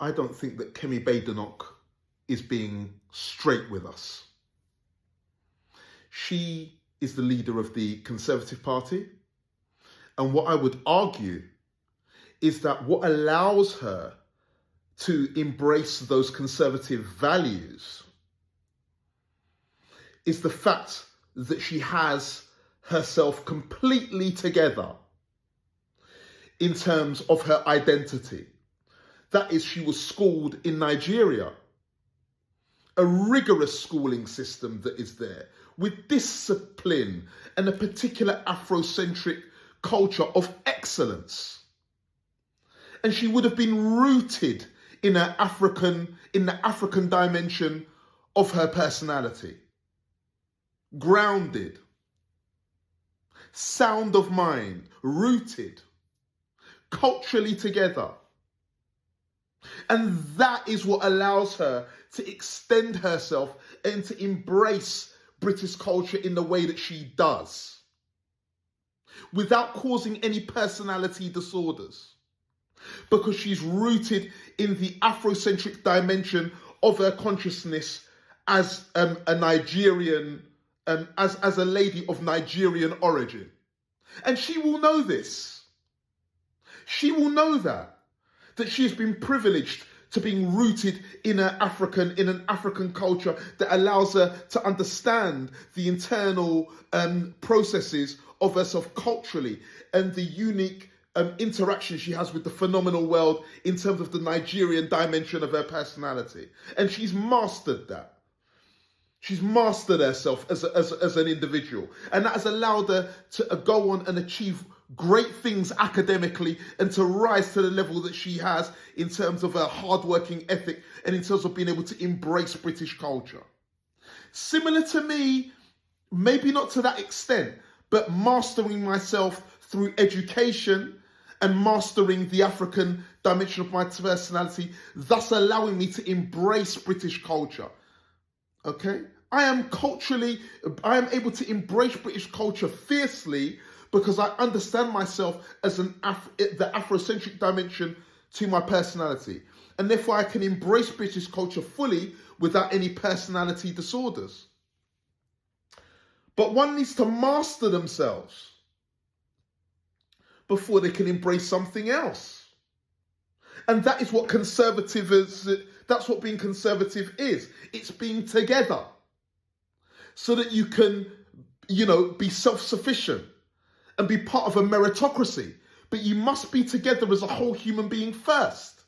I don't think that Kemi Badenoch is being straight with us. She is the leader of the Conservative Party. And what I would argue is that what allows her to embrace those conservative values is the fact that she has herself completely together in terms of her identity. That is, she was schooled in Nigeria, a rigorous schooling system that is there with discipline and a particular Afrocentric culture of excellence. And she would have been rooted in the African dimension of her personality. Grounded, sound of mind, rooted, culturally together. And that is what allows her to extend herself and to embrace British culture in the way that she does, without causing any personality disorders, because she's rooted in the Afrocentric dimension of her consciousness as a Nigerian, as a lady of Nigerian origin. And she will know this. She will know that she has been privileged to being rooted in an African culture that allows her to understand the internal processes of herself culturally and the unique interaction she has with the phenomenal world in terms of the Nigerian dimension of her personality. And she's mastered that. She's mastered herself as an individual. And that has allowed her to go on and achieve great things academically and to rise to the level that she has in terms of her hardworking ethic and in terms of being able to embrace British culture. Similar to me, maybe not to that extent, but mastering myself through education and mastering the African dimension of my personality, thus allowing me to embrace British culture. Okay? I am able to embrace British culture fiercely because I understand myself as the Afrocentric dimension to my personality. And therefore I can embrace British culture fully without any personality disorders. But one needs to master themselves before they can embrace something else. And that is what that's what being conservative is. It's being together so that you can, be self-sufficient and be part of a meritocracy. But you must be together as a whole human being first.